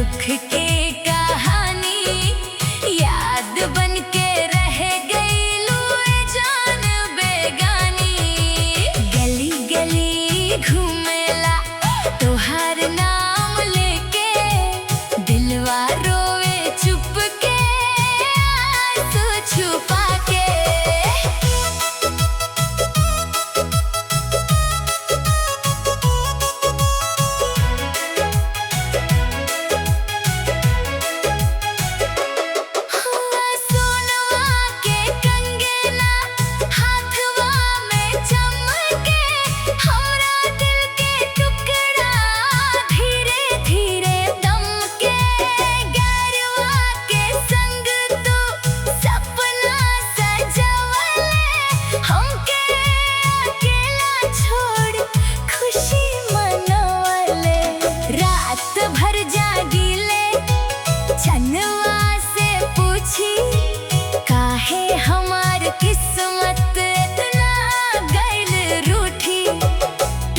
दुख के कहानी याद बन के रह गई लुए जान बेगानी। गली गली घूमेला तोहार नाम लेके, दिलवा रोवे चुप के आंसू छुपा के। भर जागीले छनवा से पूछी, काहे हमार किस्मत इतना गइल रूठी।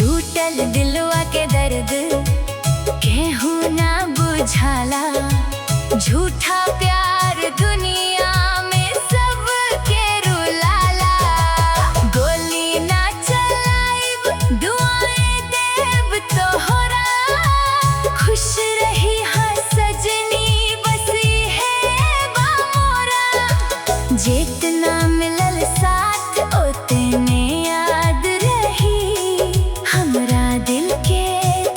टूटल दिलवा के दर्द केहू ना बुझाला, झूठा प्यार दुनिया में सबके रुलाला। गोली ना चलाइब दुआएं देब तोहरा, खुश रही हाँ सजनी बसी है बामोरा। जितना मिलल साथ उतने याद रही, हमरा दिल के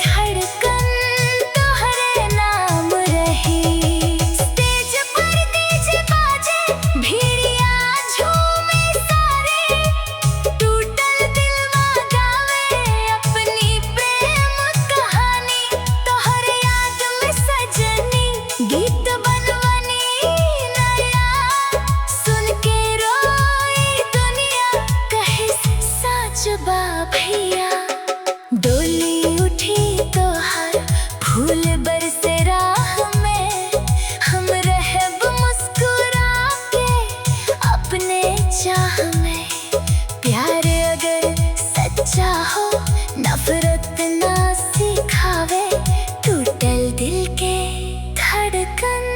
धड़कन तोहरे नाम रही। स्टेज पर डीजे बाजे भिड़िया झूमे सारे, टूटल दिलवा गावे अपनी प्रेम कहानी। तोहरे याद में सजनी गीत बनवनी नया, सुन के रोई दुनिया कहे सच बा भैया। डोली उठी तोहार फूल बरसे राह में, हम रहब मुस्कुरा के अपने चाह में। प्यार अगर सच्चा हो नफरत ना सिखावे, टूटल दिल के धड़कन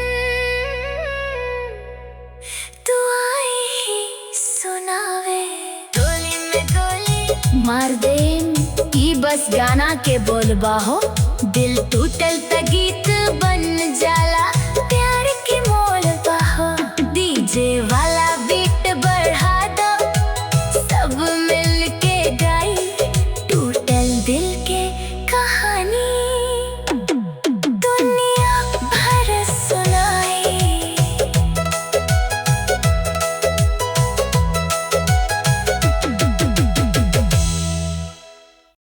तू आई ही सुनावे। गोली में गोली मार दे ई बस गाना के बोलबा हो, दिल टूटल त गीत बन जाला प्यार की मोलबा हो। डीजे वाला बीट बढ़ा दो सब मिल के गाई, टूटल दिल के कहानी।